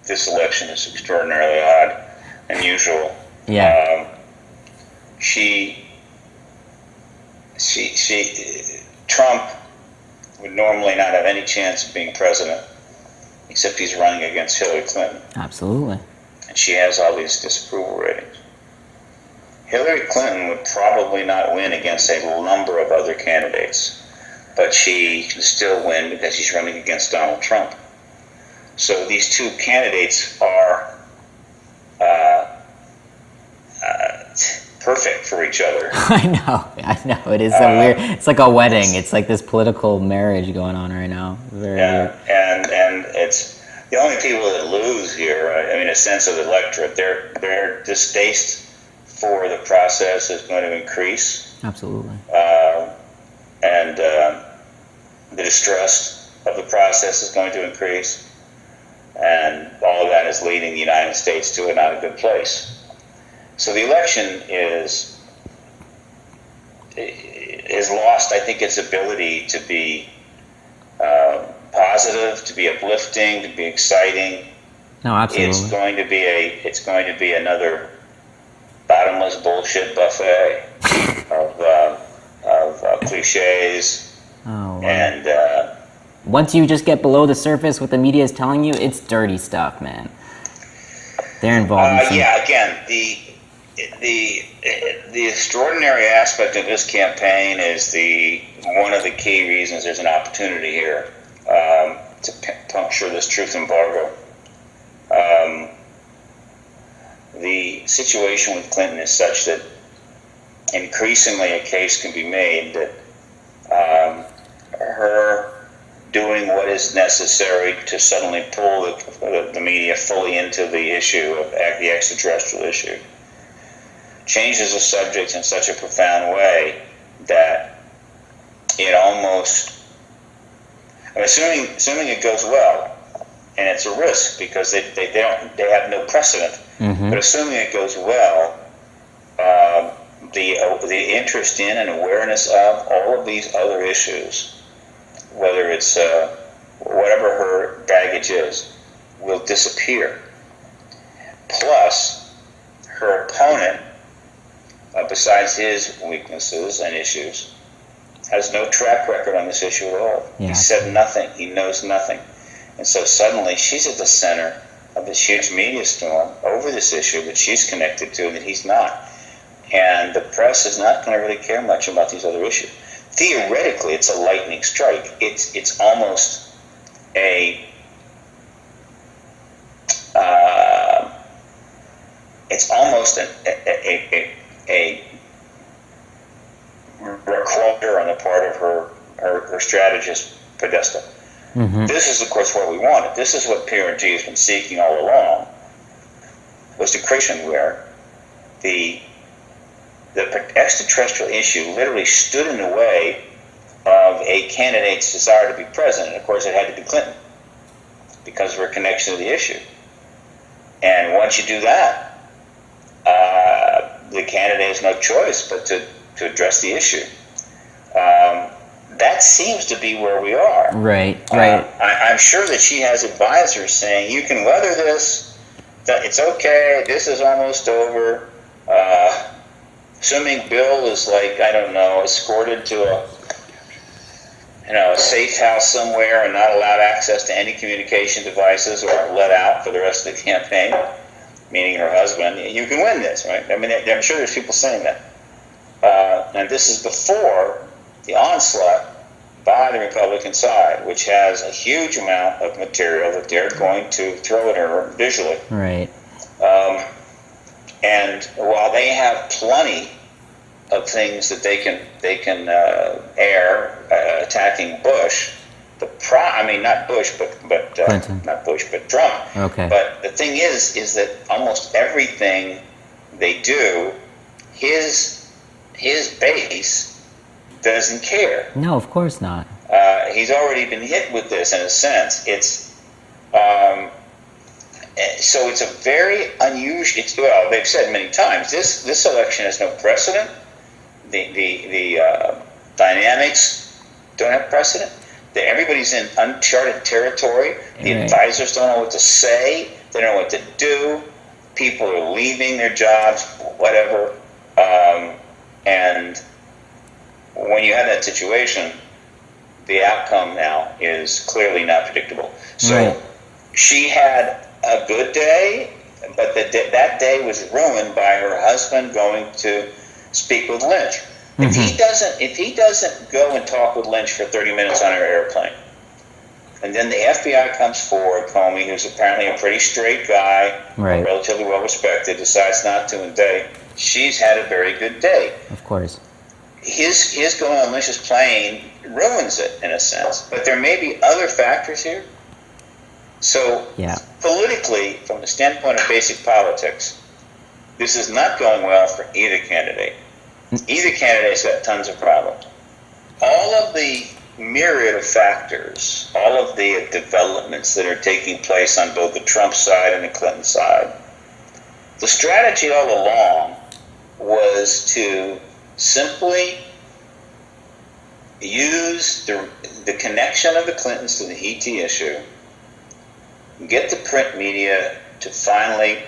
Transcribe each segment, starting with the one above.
this election is extraordinarily odd, unusual. Yeah. Trump would normally not have any chance of being president, except he's running against Hillary Clinton. Absolutely. And she has all these disapproval ratings. Hillary Clinton would probably not win against a number of other candidates, but she can still win because she's running against Donald Trump. So these two candidates are perfect for each other. I know. It is so weird. It's like a wedding. It's like this political marriage going on right now. Very weird. And it's the only people that lose here. I mean, a sense of the electorate. Their distaste for the process is going to increase. Absolutely. And the distrust of the process is going to increase. And all of that is leading the United States to not a good place. So the election is lost, I think, its ability to be positive, to be uplifting, to be exciting. No, absolutely. It's going to be another bottomless bullshit buffet of cliches. Oh, wow. And once you just get below the surface, what the media is telling you, it's dirty stuff, man. They're involved in some... Again, the extraordinary aspect of this campaign is one of the key reasons there's an opportunity here to puncture this truth embargo. The situation with Clinton is such that increasingly a case can be made that her doing what is necessary to suddenly pull the media fully into the issue of the extraterrestrial issue changes the subject in such a profound way that it almost, assuming it goes well, and it's a risk because they have no precedent. Mm-hmm. But assuming it goes well, the interest in and awareness of all of these other issues, whether it's whatever her baggage is, will disappear. Plus, her opponent, besides his weaknesses and issues, has no track record on this issue at all. Yeah. He said nothing. He knows nothing. And so suddenly she's at the center of this huge media storm over this issue that she's connected to and that he's not. And the press is not going to really care much about these other issues. Theoretically, it's a lightning strike. It's almost a recorder on the part of her strategist Podesta. Mm-hmm. This is, of course, what we wanted. This is what PRG has been seeking all along, was the creation where the extraterrestrial issue literally stood in the way of a candidate's desire to be president. Of course, it had to be Clinton because of her connection to the issue. And once you do that, the candidate has no choice but to address the issue. That seems to be where we are. Right. I'm sure that she has advisors saying, you can weather this, it's okay, this is almost over. Assuming Bill is escorted to a safe house somewhere and not allowed access to any communication devices or let out for the rest of the campaign, meaning her husband, you can win this, right? I mean, I'm sure there's people saying that. And this is before the onslaught by the Republican side, which has a huge amount of material that they're going to throw at her visually. Right. And while they have plenty of things that they can air attacking Bush, not Bush, but Clinton. Not Bush, but Trump. Okay. But the thing is that almost everything they do, his base doesn't care. No, of course not. He's already been hit with this in a sense. So it's a very unusual. Well, they've said many times this election has no precedent. The dynamics don't have precedent. Everybody's in uncharted territory. The advisors don't know what to say. They don't know what to do. People are leaving their jobs, whatever. And when you have that situation, the outcome now is clearly not predictable. So she had a good day, but that day was ruined by her husband going to speak with Lynch. If he doesn't go and talk with Lynch for 30 minutes on her airplane, and then the FBI comes forward, Comey, who's apparently a pretty straight guy, relatively well respected, decides not to indict, she's had a very good day. Of course. His going on Lynch's plane ruins it, in a sense. But there may be other factors here. So, politically, from the standpoint of basic politics, this is not going well for either candidate. Either candidate's got tons of problems. All of the myriad of factors, all of the developments that are taking place on both the Trump side and the Clinton side, the strategy all along was to simply use the connection of the Clintons to the ET issue, get the print media to finally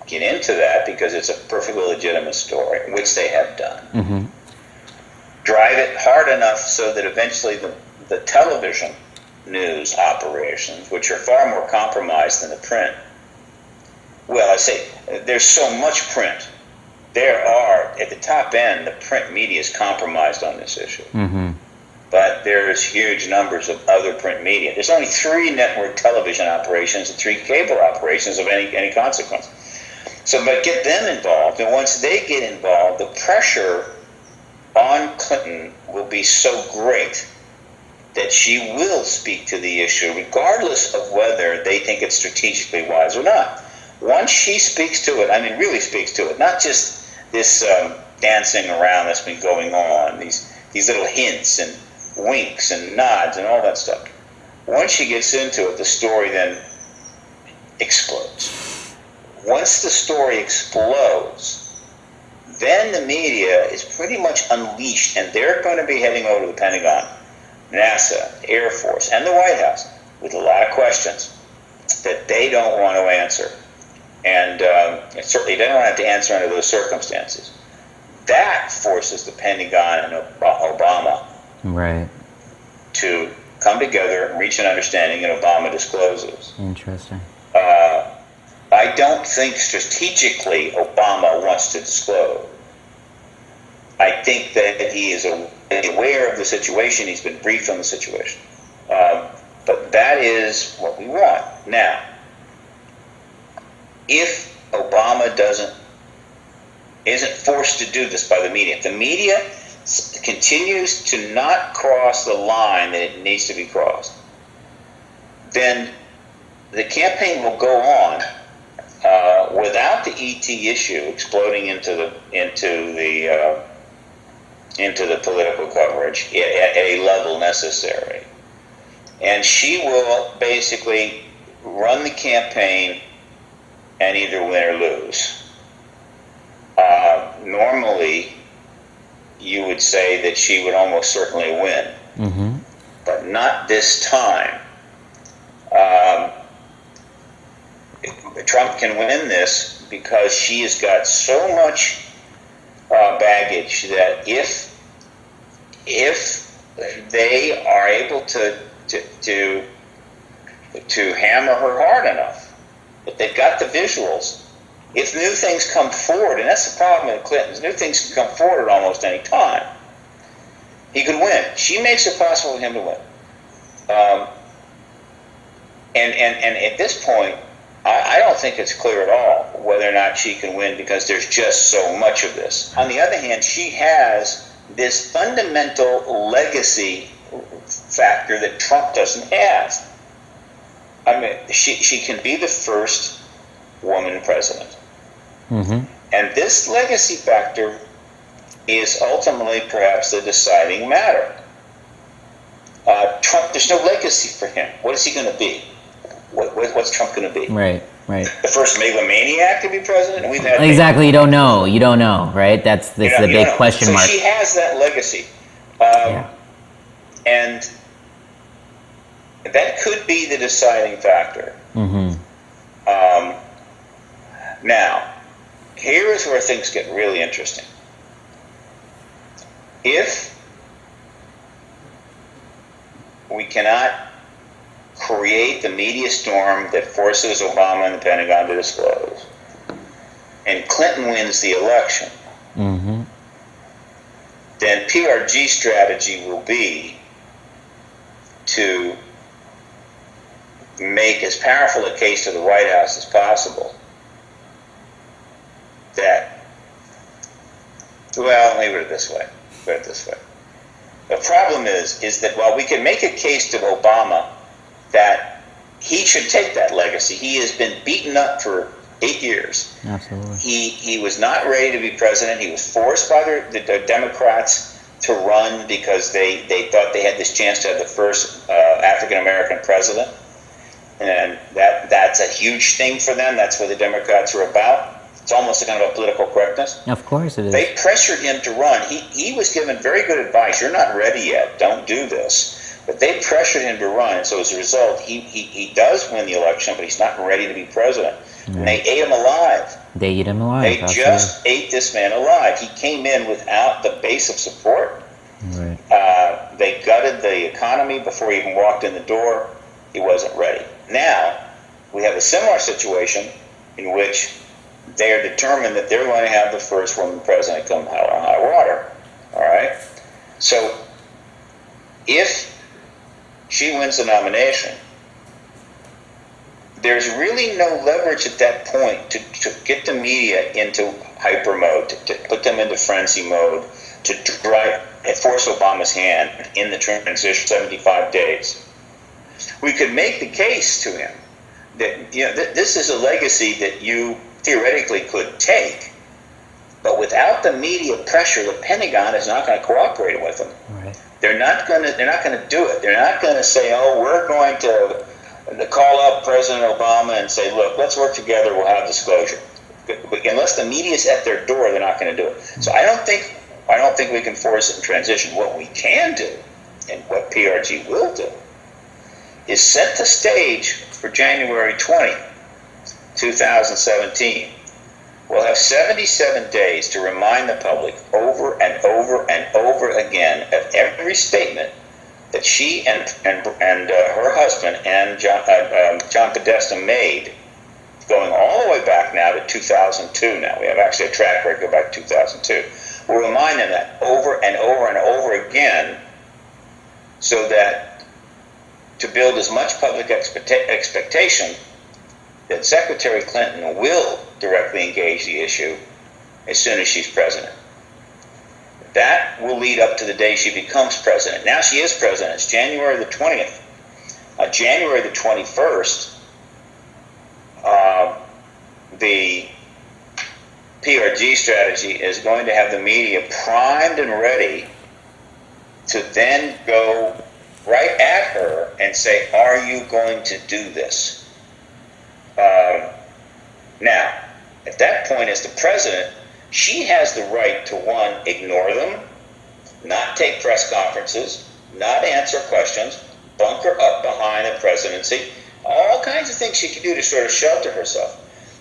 get into that because it's a perfectly legitimate story, which they have done. Drive it hard enough so that eventually the television news operations, which are far more compromised than the print, well, I say there's so much print. There are, at the top end, the print media is compromised on this issue. But there's huge numbers of other print media. There's only 3 network television operations and 3 cable operations of any consequence. So, but get them involved, and once they get involved, the pressure on Clinton will be so great that she will speak to the issue, regardless of whether they think it's strategically wise or not. Once she speaks to it, I mean really speaks to it, not just this dancing around that's been going on, these little hints and winks and nods and all that stuff. Once she gets into it, the story then explodes. Once the story explodes, then the media is pretty much unleashed, and they're going to be heading over to the Pentagon, NASA, Air Force, and the White House with a lot of questions that they don't want to answer. And certainly they don't have to answer under those circumstances. That forces the Pentagon and Obama to come together and reach an understanding, and Obama discloses. Interesting. I don't think strategically Obama wants to disclose. I think that he is aware of the situation. He's been briefed on the situation. But that is what we want. Now, if Obama isn't forced to do this by the media, if the media continues to not cross the line that it needs to be crossed, then the campaign will go on without the ET issue exploding into the political coverage at a level necessary, and she will basically run the campaign and either win or lose. Normally, you would say that she would almost certainly win, but not this time. Trump can win this because she has got so much baggage that if they are able to hammer her hard enough, if they've got the visuals, if new things come forward, and that's the problem with Clinton's, new things can come forward at almost any time, he could win. She makes it possible for him to win. And at this point, I don't think it's clear at all whether or not she can win because there's just so much of this. On the other hand, she has this fundamental legacy factor that Trump doesn't have. I mean, she can be the first woman president. And this legacy factor is ultimately perhaps the deciding matter. Trump, there's no legacy for him. What is he going to be? What's Trump going to be? Right. The first megalomaniac to be president? We've had exactly. You don't know, right? That's the big question mark. So she has that legacy. And that could be the deciding factor. Now, here is where things get really interesting. If we cannot create the media storm that forces Obama and the Pentagon to disclose, and Clinton wins the election, then PRG strategy will be to make as powerful a case to the White House as possible that, well, let me put it this way. The problem is that while we can make a case to Obama that he should take that legacy, he has been beaten up for 8 years. Absolutely. He was not ready to be president. He was forced by the Democrats to run because they thought they had this chance to have the first African-American president. And that's a huge thing for them. That's what the Democrats are about. It's almost a kind of a political correctness. Of course it is. They pressured him to run. He was given very good advice. You're not ready yet. Don't do this. But they pressured him to run. And so as a result, he does win the election, but he's not ready to be president. Right. And they ate him alive. They ate him alive. They just ate this man alive. He came in without the base of support. Right. They gutted the economy before he even walked in the door. He wasn't ready. Now, we have a similar situation in which they are determined that they're going to have the first woman president come hell or high water. All right? So, if she wins the nomination, there's really no leverage at that point to get the media into hyper mode, to put them into frenzy mode, to force Obama's hand in the transition 75 days. We could make the case to him that this is a legacy that you theoretically could take, but without the media pressure, the Pentagon is not going to cooperate with them. Right. They're not going to do it. They're not going to say, "Oh, we're going to call up President Obama and say, look, let's work together. We'll have disclosure." Unless the media's at their door, they're not going to do it. So I don't think we can force it in transition. What we can do, and what PRG will do, is set the stage for January 20, 2017. We'll have 77 days to remind the public over and over and over again of every statement that she and her husband and John Podesta made, going all the way back now to 2002 now. We have actually a track record back to 2002. We'll remind them that over and over and over again, so that to build as much public expectation that Secretary Clinton will directly engage the issue as soon as she's president. That will lead up to the day she becomes president. Now she is president. It's January the 20th. January the 21st, the PRG strategy is going to have the media primed and ready to then go right at her and say, "Are you going to do this?" Now, at that point, as the president, she has the right to, one, ignore them, not take press conferences, not answer questions, bunker up behind the presidency, all kinds of things she can do to sort of shelter herself.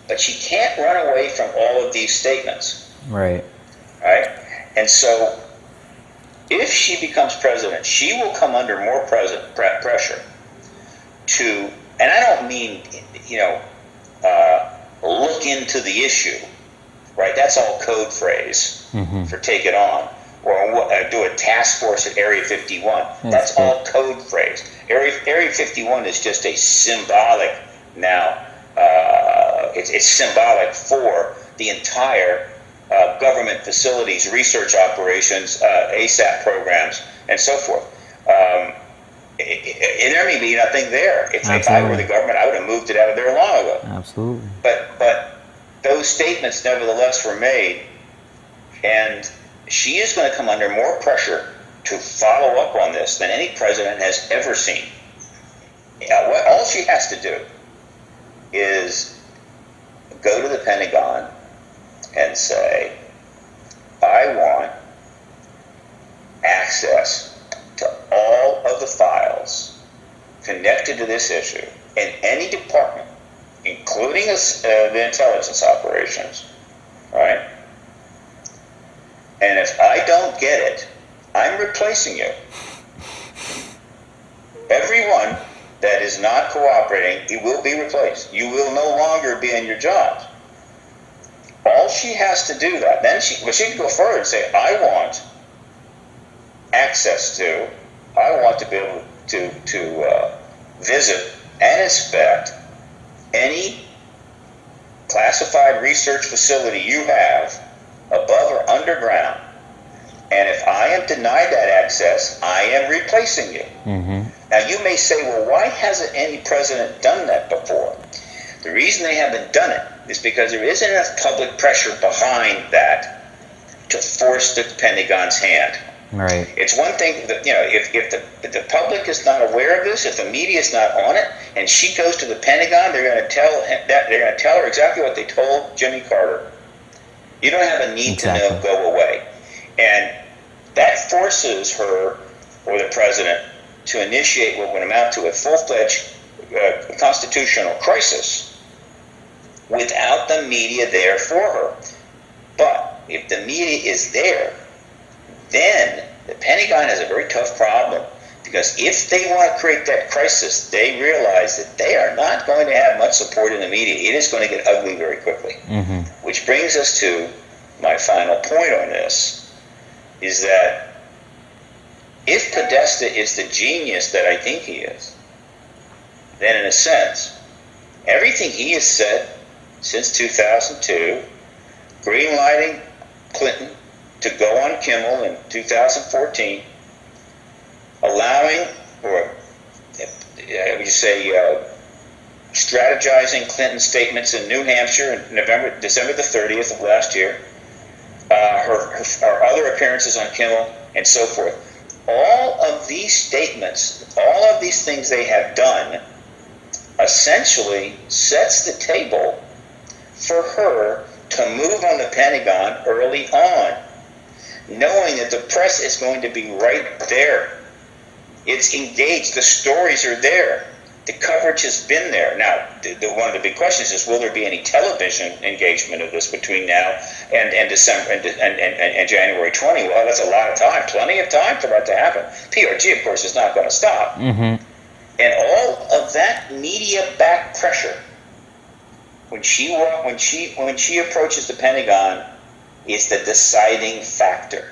But she can't run away from all of these statements. Right. Right? And so, if she becomes president, she will come under more pressure to, and I don't mean, look into the issue, right? That's all code phrase for take it on, or do a task force at Area 51. That's all code phrase. Area 51 is just a symbolic now. It's symbolic for the entire government facilities, research operations, ASAP programs, and so forth. And there may be nothing there. If I were the government, I would have moved it out of there long ago. Absolutely. But those statements nevertheless were made, and she is going to come under more pressure to follow up on this than any president has ever seen. All she has to do is go to the Pentagon and say, "I want access to all of the files connected to this issue in any department including the intelligence operations, right? And if I don't get it, I'm replacing you. Everyone that is not cooperating, he will be replaced. You will no longer be in your jobs. All she has to do that. Then she can go further and say, I want access to, I want to be able to visit and inspect any classified research facility you have above or underground. And if I am denied that access, I am replacing you. Mm-hmm. Now, you may say, well, why hasn't any president done that before? The reason they haven't done it is because there isn't enough public pressure behind that to force the Pentagon's hand. Right. It's one thing that, if the public is not aware of this, if the media is not on it, and she goes to the Pentagon, they're going to tell her exactly what they told Jimmy Carter. You don't have a need to know, go away. And that forces her or the president to initiate what would amount to a full-fledged constitutional crisis without the media there for her. But if the media is there, then the Pentagon has a very tough problem, because if they want to create that crisis, they realize that they are not going to have much support in the media. It is going to get ugly very quickly. Mm-hmm. Which brings us to my final point on this, is that if Podesta is the genius that I think he is, then in a sense, everything he has said since 2002, greenlighting Clinton to go on Kimmel in 2014, allowing, or would you say, strategizing Clinton's statements in New Hampshire in December the 30th of last year, her other appearances on Kimmel, and so forth. All of these statements, all of these things they have done, essentially sets the table for her to move on the Pentagon early on, knowing that the press is going to be right there. It's engaged. The stories are there. The coverage has been there. Now, one of the big questions is, will there be any television engagement of this between now and December and January 20? Well, that's a lot of time. Plenty of time for that to happen. PRG, of course, is not going to stop. Mm-hmm. And all of that media back pressure, when she approaches the Pentagon, is the deciding factor.